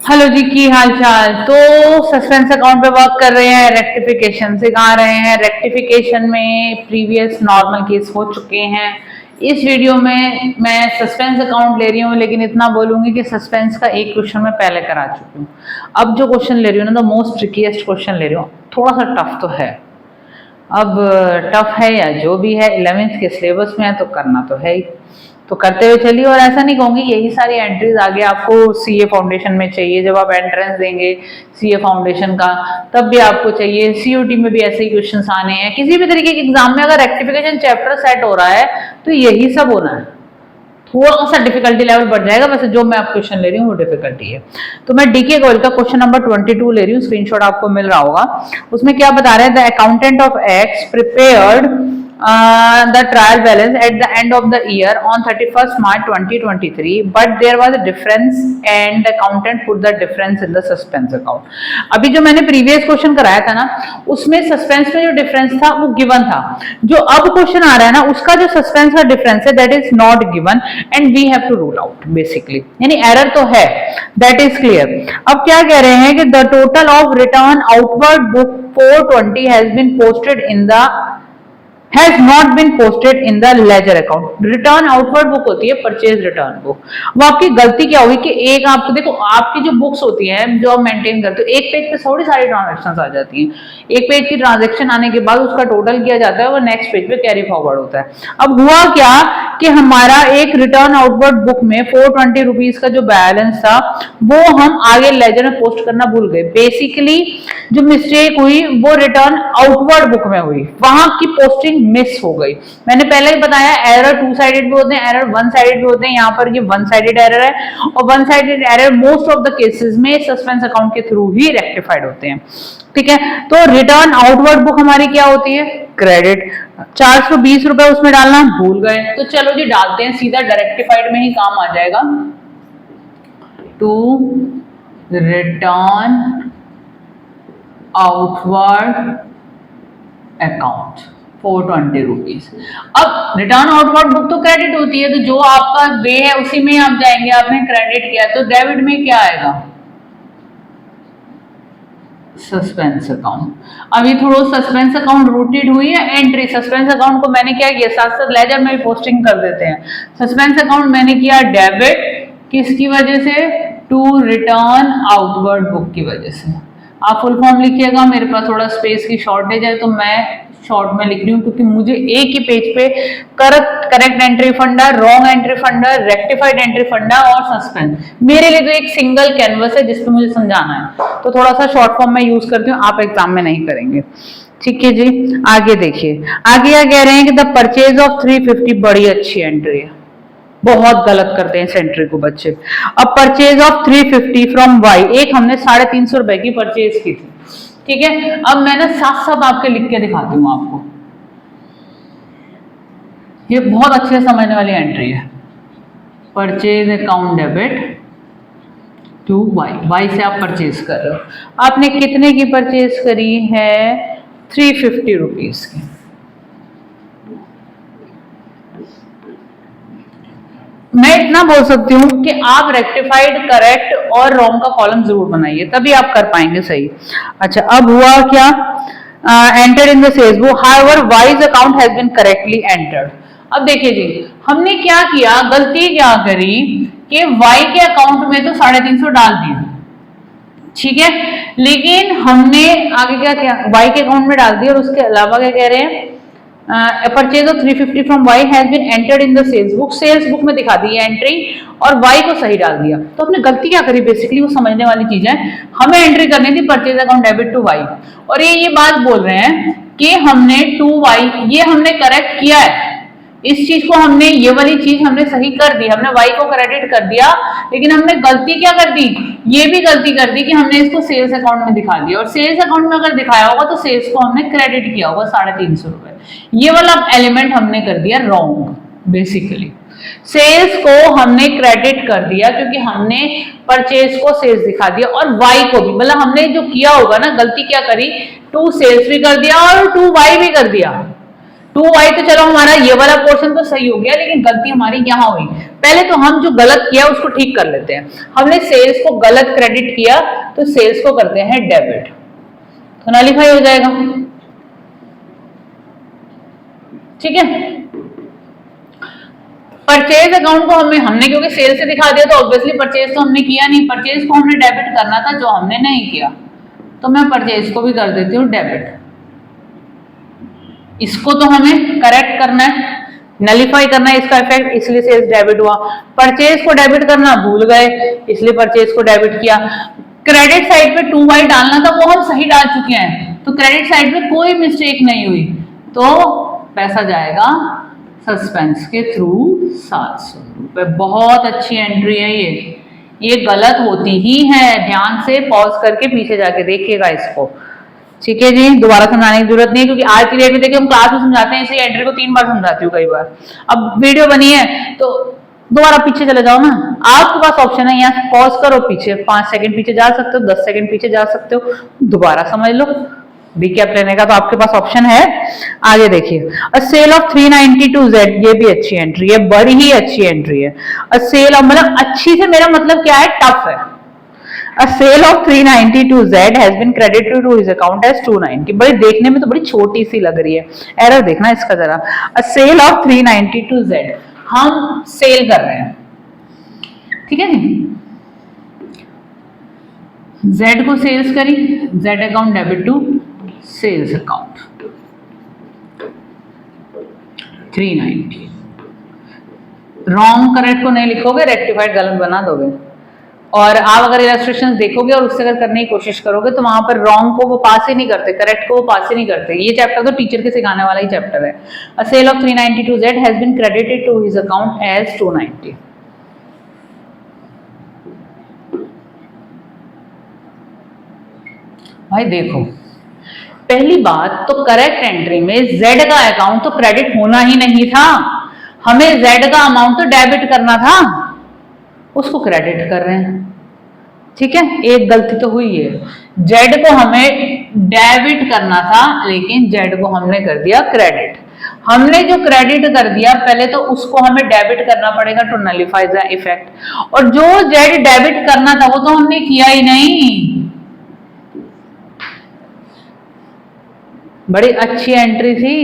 Hello जी, की हाल चाल। तो सस्पेंस अकाउंट पे वर्क कर रहे हैं, रेक्टिफिकेशन सिखा रहे हैं। रेक्टिफिकेशन में प्रीवियस नॉर्मल केस हो चुके हैं। इस वीडियो में मैं सस्पेंस अकाउंट ले रही हूँ, लेकिन इतना बोलूंगी कि सस्पेंस का एक क्वेश्चन मैं पहले करा चुकी हूँ। अब जो क्वेश्चन ले रही हूँ ना, द मोस्ट ट्रिकीएस्ट क्वेश्चन ले रही हूँ। थोड़ा सा टफ तो है। अब टफ है या जो भी है, 11th के सिलेबस में है तो करना तो है ही। तो करते हुए चलिए। और ऐसा नहीं कहूंगी यही सारी एंट्रीज आगे आपको सीए फाउंडेशन में चाहिए, जब आप एंट्रेंस देंगे सीए फाउंडेशन का तब भी आपको चाहिए। सीयूटी में भी ऐसे ही क्वेश्चंस आने हैं। किसी भी तरीके के एग्जाम में अगर रेक्टिफिकेशन चैप्टर सेट हो रहा है तो यही सब होना है। थोड़ा सा डिफिकल्टी लेवल बढ़ जाएगा, वैसे जो मैं आप क्वेश्चन ले रही हूँ वो डिफिकल्टी है। तो मैं डीके गोयल का क्वेश्चन नंबर 22 ले रही हूँ, स्क्रीनशॉट आपको मिल रहा होगा। उसमें क्या बता रहे हैं, the accountant of x prepared the trial balance at the end of the year on 31st March 2023, but there was a difference and the accountant put the difference in the suspense account. अभी जो मैंने previous question कराया था ना, उसमें suspense में जो difference था वो गिवन था। जो अब क्वेश्चन आ रहा है ना, उसका जो सस्पेंस का डिफरेंस है that is not given and we have to rule out basically, यानी एरर तो है, दैट इज क्लियर। अब क्या कह रहे हैं कि the total of return outward book 420 has been posted in the has not been posted in the ledger account। Return outward book होती है परचेज रिटर्न बुक। वो आपकी गलती क्या होगी कि एक आपको देखो, आपकी जो बुक्स होती हैं जो आप मेंटेन करते हो, एक पेज पे थोड़ी सारी ट्रांजेक्शन आ जाती हैं। एक पेज की ट्रांजेक्शन आने के बाद उसका टोटल किया जाता है, वो नेक्स्ट पेज पे कैरी फॉरवर्ड होता है। अब हुआ क्या कि हमारा एक रिटर्न आउटवर्ड बुक में 420 रुपीज का जो बैलेंस था वो हम आगे लेजर में पोस्ट करना भूल गए। बेसिकली जो मिस्टेक हुई वो रिटर्न आउटवर्ड बुक में हुई, वहां की पोस्टिंग मिस हो गई। मैंने पहले ही बताया एरर टू साइडेड भी होते हैं, एरर वन साइडेड भी होते हैं। यहाँ पर ये वन साइडेड एरर है और one sided error most of the cases में सस्पेंस अकाउंट के थ्रू ही रेक्टिफाइड होते हैं। ठीक है, तो रिटर्न आउटवर्ड बुक हमारी क्या होती है, क्रेडिट। 420 रुपए उसमें डालना भूल गए, तो चलो जी डालते हैं, सीधा डायरेक्टिफाइड में ही काम आ जाएगा। To return outward account 420 rupees. अब रिटर्न आउटवर्ड बुक तो क्रेडिट होती है, तो जो आपका वे है उसी में आप जाएंगे। आपने क्रेडिट किया तो डेबिट में क्या आएगा, सस्पेंस अकाउंट। अभी थोड़ा सस्पेंस अकाउंट रूटेड हुई है एंट्री। सस्पेंस अकाउंट को मैंने क्या किया, साथ साथ लेजर में भी पोस्टिंग कर देते हैं। सस्पेंस अकाउंट मैंने किया डेबिट, किसकी वजह से, टू रिटर्न आउटवर्ड बुक की वजह से। आप फुल फॉर्म लिखिएगा, मेरे पास थोड़ा स्पेस की शॉर्टेज है तो मैं शॉर्ट में लिख रही हूँ, क्योंकि मुझे एक ही पेज पे करेक्ट एंट्री फंडा, रॉन्ग एंट्री फंडा, रेक्टिफाइड एंट्री फंडा और सस्पेंस, मेरे लिए तो एक सिंगल कैनवस है जिसपे मुझे समझाना है। तो थोड़ा सा शॉर्ट फॉर्म में यूज करती हूँ, आप एग्जाम में नहीं करेंगे। ठीक है जी, आगे देखिए। आगे क्या कह रहे हैं कि द परचेज ऑफ 350, बड़ी अच्छी एंट्री है, बहुत गलत करते हैं इस एंट्री को बच्चे। अब परचेज ऑफ 350 फ्रॉम वाई, एक हमने 350 रुपए की परचेज की थी। ठीक है, अब मैं ना साथ साथ आपके लिख के दिखाती हूँ आपको, ये बहुत अच्छे समझने वाली एंट्री है। Purchase account debit to Y, Y से आप परचेज कर रहे हो। आपने कितने की परचेज करी है, 350 रुपीज की। मैं इतना बोल सकती हूँ कि आप रेक्टिफाइड, करेक्ट और रॉन्ग का कॉलम जरूर बनाइए, तभी आप कर पाएंगे सही। अच्छा, अब हुआ क्या, enter in the sales book, however Y's account has been correctly entered. अब देखिए जी, हमने क्या किया, गलती क्या करी कि वाई के अकाउंट में तो 350 डाल दिया, ठीक है, लेकिन हमने आगे क्या किया, वाई के अकाउंट में डाल दिया और उसके अलावा क्या कह रहे हैं, purchase of 350 from Y has been entered in the sales book, sales book में दिखा दी एंट्री और वाई को सही डाल दिया। तो आपने गलती क्या करी, बेसिकली वो समझने वाली चीज है। हमें एंट्री करनी थी purchase account debit to Y, और ये बात बोल रहे हैं कि हमने टू वाई, ये हमने करेक्ट किया है, इस चीज को हमने, ये वाली चीज हमने सही कर दी, हमने वाई को क्रेडिट कर दिया, लेकिन हमने गलती क्या कर दी, ये भी गलती कर दी कि हमने इसको सेल्स अकाउंट में दिखा दिया, और सेल्स अकाउंट में अगर दिखाया होगा तो सेल्स को हमने क्रेडिट किया होगा 350 रुपए। ये वाला एलिमेंट हमने कर दिया रॉन्ग। बेसिकली सेल्स को हमने क्रेडिट कर दिया क्योंकि हमने परचेज को सेल्स दिखा दिया, और वाई को भी, मतलब हमने जो किया होगा ना, गलती क्या करी, टू सेल्स भी कर दिया और टू वाई भी कर दिया। 2y तो चलो हमारा ये वाला पोर्शन तो सही हो गया, लेकिन गलती हमारी यहाँ हुई। पहले तो हम जो गलत किया उसको ठीक कर लेते हैं। हमने सेल्स को गलत क्रेडिट किया तो सेल्स को करते हैं डेबिट, तो नलीफाई हो जाएगा। ठीक है, परचेज अकाउंट को हमने क्योंकि सेल से दिखा दिया तो ऑब्वियसली परचेज तो हमने किया नहीं, परचेज को हमने डेबिट करना था जो हमने नहीं किया, तो मैं परचेज को भी कर देती हूँ डेबिट। इसको तो हमें करेक्ट करना है, नलीफाई करना है इसका इफेक्ट, इसलिए सेल्स डेबिट हुआ। परचेज को डेबिट करना भूल गए, इसलिए परचेज को डेबिट किया। क्रेडिट साइड पे 2y डालना था वो हम सही डाल चुके हैं, तो क्रेडिट साइड पे कोई मिस्टेक नहीं हुई, तो पैसा जाएगा सस्पेंस के थ्रू 700 रुपए। बहुत अच्छी एंट्री है ये गलत होती ही है, ध्यान से पॉज करके पीछे जाके देखिएगा इसको। ठीक है जी, दोबारा समझाने की जरूरत नहीं है क्योंकि आज की डेट में देखिए हम क्लास में समझाते हैं, इसलिए एंट्री को 3 बार समझाती हूँ कई बार। अब वीडियो बनी है तो दोबारा पीछे चले जाओ ना, आपके पास ऑप्शन है यहाँ पॉज करो, पीछे 5 सेकंड पीछे जा सकते हो, 10 सेकंड पीछे जा सकते हो, दोबारा समझ लो। रिकैप लेने का तो आपके पास ऑप्शन है। आगे देखिए, अ सेल ऑफ 392Z, ये भी अच्छी एंट्री है, बड़ी ही अच्छी एंट्री है। अ सेल ऑफ, मतलब अच्छी से मेरा मतलब क्या है, टफ है। A sale of 392Z has been credited to his account as 290। बड़ी देखने में तो बड़ी छोटी सी लग रही है, एरर देखना इसका जरा। A sale of 392Z, हम सेल कर रहे हैं, ठीक है जी, Z को सेल्स करी, Z account debit to sales account 390। Wrong correct को नहीं लिखोगे, रेक्टिफाइड गलत बना दोगे। और आप अगर इलस्ट्रेशन देखोगे और उससे अगर करने की कोशिश करोगे तो वहां पर रॉन्ग को वो पास ही नहीं करते, करेक्ट को वो पास ही नहीं करते। ये चैप्टर तो टीचर के सिखाने वाला ही चैप्टर है। A sale of 392Z has been credited to his account as 290। भाई देखो, पहली बात तो करेक्ट एंट्री में Z का अकाउंट तो क्रेडिट होना ही नहीं था, हमें Z का अमाउंट तो डेबिट करना था, उसको क्रेडिट कर रहे हैं। ठीक है, एक गलती तो हुई है, Z को हमें डेबिट करना था लेकिन Z को हमने कर दिया क्रेडिट। हमने जो क्रेडिट कर दिया पहले तो उसको हमें डेबिट करना पड़ेगा टू नलिफाई द इफेक्ट, और जो Z डेबिट करना था वो तो हमने किया ही नहीं। बड़ी अच्छी एंट्री थी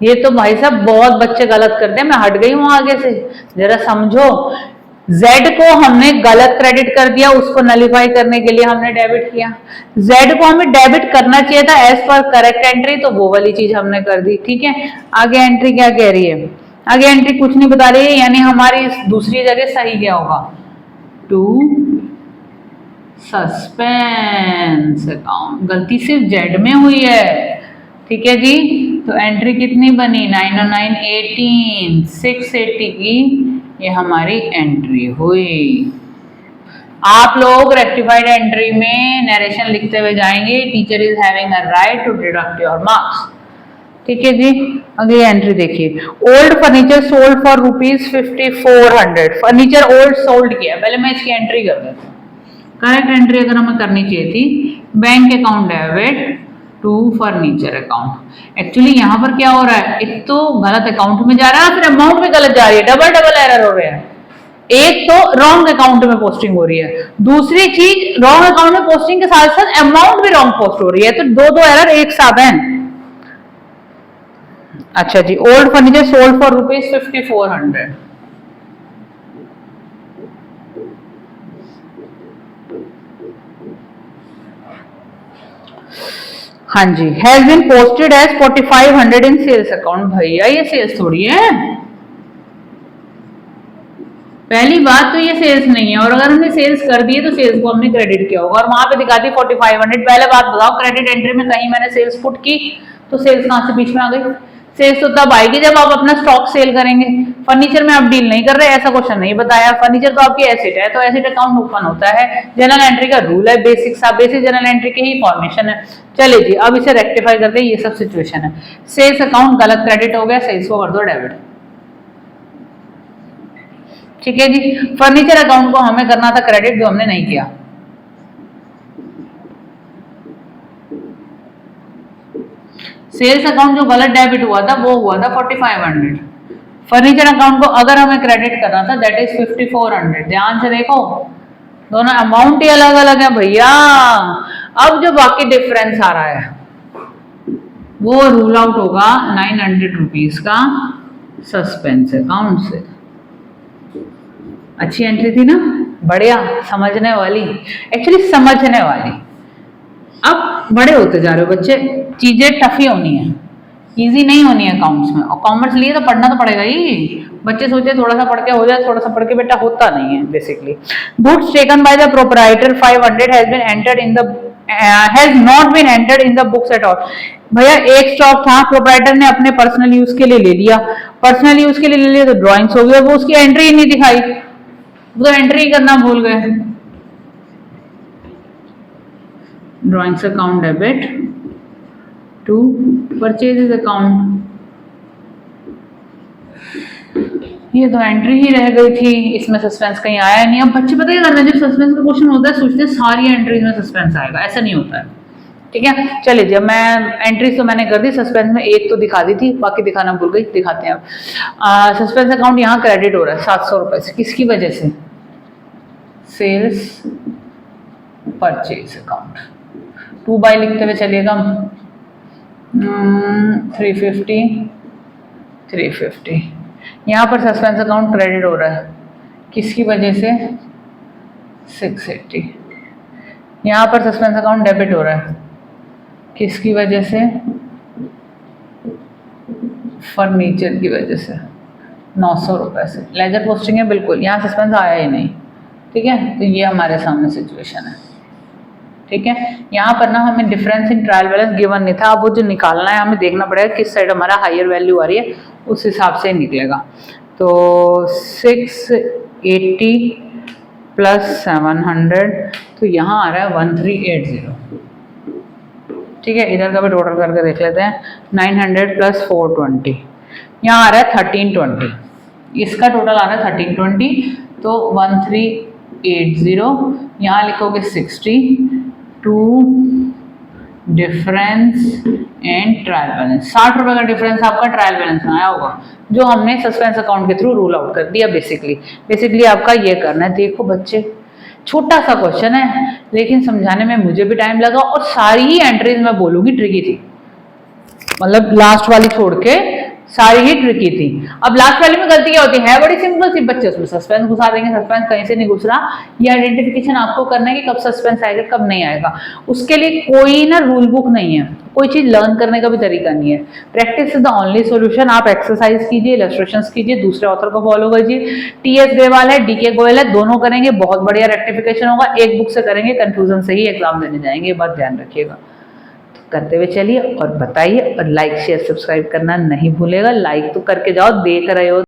ये तो, भाई साहब बहुत बच्चे गलत करते हैं, मैं हट गई हूं आगे से, जरा समझो। Z को हमने गलत क्रेडिट कर दिया, उसको नलिफाई करने के लिए हमने डेबिट किया। Z को हमें डेबिट करना चाहिए था एज पर करेक्ट एंट्री, तो वो वाली चीज हमने कर दी। ठीक है, आगे एंट्री क्या कह रही है, आगे एंट्री कुछ नहीं बता रही है, यानी हमारी दूसरी जगह सही क्या होगा, टू सस्पेंस अकाउंट, गलती सिर्फ Z में हुई है। ठीक है जी, तो एंट्री कितनी बनी, 909 18 680 की ये हमारी एंट्री हुई। आप लोग रेक्टिफाइड एंट्री में नरेशन लिखते हुए जाएंगे, teacher is having a right to deduct your marks. ठीक है जी, अगली एंट्री देखिए, old furniture sold for ₹5400। Furniture old sold किया, पहले मैं इसकी एंट्री कर देता हूँ। करेक्ट एंट्री अगर हमें करनी चाहिए थी, bank account debit to furniture account. Actually यहाँ पर क्या हो रहा है, एक तो गलत अकाउंट में जा रहा है, फिर अमाउंट भी गलत जा रही है, डबल डबल एरर हो रहे हैं। एक तो रॉन्ग अकाउंट में पोस्टिंग हो रही है, दूसरी चीज रॉन्ग अकाउंट में पोस्टिंग के साथ साथ अमाउंट भी रॉन्ग पोस्ट हो रही है, तो दो एरर एक साथ हैं। अच्छा जी, ओल्ड फर्नीचर सोल्ड फॉर ₹5400। हाँ जी, has been posted as 4500 in sales account. भैया ये सेल्स थोड़ी है, पहली बात तो ये सेल्स नहीं है, और अगर हमने सेल्स कर दिए तो सेल्स को हमने क्रेडिट किया होगा, और वहां पे दिखाती 4500। पहले बात बताओ, क्रेडिट एंट्री में कहीं मैंने सेल्स पुट की तो सेल्स कहां से बीच में आ गई, सेल्स तो तब आएगी जब आप अपना स्टॉक सेल करेंगे। फर्नीचर में आप डील नहीं कर रहे, ऐसा क्वेश्चन नहीं बताया, फर्नीचर तो आपकी एसेट है, तो एसेट अकाउंट ओपन होता है, जनरल एंट्री का रूल है, बेसिक सा बेसिक जनरल एंट्री की ही फॉर्मेशन है। चलिए जी, अब इसे रेक्टिफाई करते हैं, ये सब सिचुएशन है। सेल्स अकाउंट गलत क्रेडिट हो गया, सेल्स को कर दो डेबिट। ठीक है जी, फर्नीचर अकाउंट को हमें करना था क्रेडिट, जो हमने नहीं किया। सेल्स अकाउंट जो गलत डेबिट हुआ था वो हुआ था 4500। फर्नीचर अकाउंट को अगर हमें क्रेडिट करना था दैट इज 5400। ध्यान से देखो दोनों अमाउंट ही अलग अलग है भैया। अब जो बाकी डिफरेंस आ रहा है वो रूल आउट होगा 900 रुपीज का सस्पेंस अकाउंट से। अच्छी एंट्री थी ना, बढ़िया, समझने वाली, एक्चुअली समझने वाली। अब बड़े होते जा रहे हो बच्चे, चीजें टफ ही होनी है, इजी नहीं होनी है अकाउंट्स में। और कॉमर्स लिए तो पढ़ना तो पड़ेगा ही। बच्चे सोचे थोड़ा सा पढ़ के हो जाए, थोड़ा सा पढ़ के बेटा होता नहीं है basically. Goods taken by the proprietor 500 has been entered in the has not been entered in the books at all. भैया एक स्टॉक था, प्रोप्राइटर ने अपने पर्सनल यूज के लिए ले लिया, पर्सनल यूज के लिए ले लिया तो ड्रॉइंग्स हो गया, वो उसकी एंट्री ही नहीं दिखाई, वो तो एंट्री करना भूल गए। Drawings account debit to purchases account, ये तो एंट्री ही रह गई थी, इसमें सस्पेंस कहीं आया नहीं। अब बच्चे पता क्या करते हैं, जब सस्पेंस का क्वेश्चन होता है सोचते हैं सारी एंट्रीज में सस्पेंस आएगा, ऐसा नहीं होता है। ठीक है, चलिए जब मैं एंट्रीज तो मैंने कर दी, सस्पेंस में एक तो दिखा दी थी, बाकी दिखाना भूल गई, दिखाते हैं अब। सस्पेंस अकाउंट यहाँ क्रेडिट हो रहा है 700 रुपए से, किसकी वजह से? Sales purchase account. 2 बाय लिखते हुए चलिएगा, 350 यहाँ पर सस्पेंस अकाउंट क्रेडिट हो रहा है, किसकी वजह से? 680। यहाँ पर सस्पेंस अकाउंट डेबिट हो रहा है, किसकी वजह से? फर्नीचर की वजह से, 900 रुपए से। लेजर पोस्टिंग है बिल्कुल, यहाँ सस्पेंस आया ही नहीं। ठीक है, तो ये हमारे सामने सिचुएशन है। ठीक है, यहाँ पर ना हमें difference in trial balance given नहीं था, अब वो जो निकालना है हमें देखना पड़ेगा किस साइड हमारा हायर वैल्यू आ रही है, उस हिसाब से निकलेगा। तो 680 प्लस 700, तो यहाँ आ रहा है 1380। ठीक है, इधर का भी टोटल करके देख लेते हैं, 900 प्लस 420, यहाँ आ रहा है 1320, इसका टोटल आ रहा है 1320, तो 1380, यहाँ लिखोगे 60 to difference and trial balance. 60 रुपए का डिफरेंस आपका ट्रायल बैलेंस में आया होगा, जो हमने सस्पेंस अकाउंट के थ्रू रूल आउट कर दिया। बेसिकली आपका ये करना है। देखो बच्चे, छोटा सा क्वेश्चन है लेकिन समझाने में मुझे भी टाइम लगा, और सारी ही एंट्रीज मैं बोलूंगी ट्रिकी थी, मतलब लास्ट वाली छोड़ के सारी ही ट्रिकी थी। अब लास्ट वाली में गलती क्या होती है, बड़ी सिंपल सी, बच्चे उसमें सस्पेंस घुसा देंगे, सस्पेंस कहीं से नहीं घुस रहा। ये आइडेंटिफिकेशन आपको करना है कि कब सस्पेंस आएगा कब नहीं आएगा। उसके लिए कोई ना रूल बुक नहीं है, कोई चीज लर्न करने का भी तरीका नहीं है। Practice is the only solution. आप एक्सरसाइज कीजिए, इलस्ट्रेशंस कीजिए, दूसरे ऑथर को फॉलो कीजिए। टीएस ग्रेवाल है, डीके गोयल है, दोनों करेंगे, बहुत बढ़िया रेक्टिफिकेशन होगा। एक बुक से करेंगे, कंफ्यूजन से ही एग्जाम देने जाएंगे, ये बात ध्यान रखिएगा। करते हुए चलिए और बताइए, और लाइक शेयर सब्सक्राइब करना नहीं भूलेगा। लाइक तो करके जाओ, देख रहे हो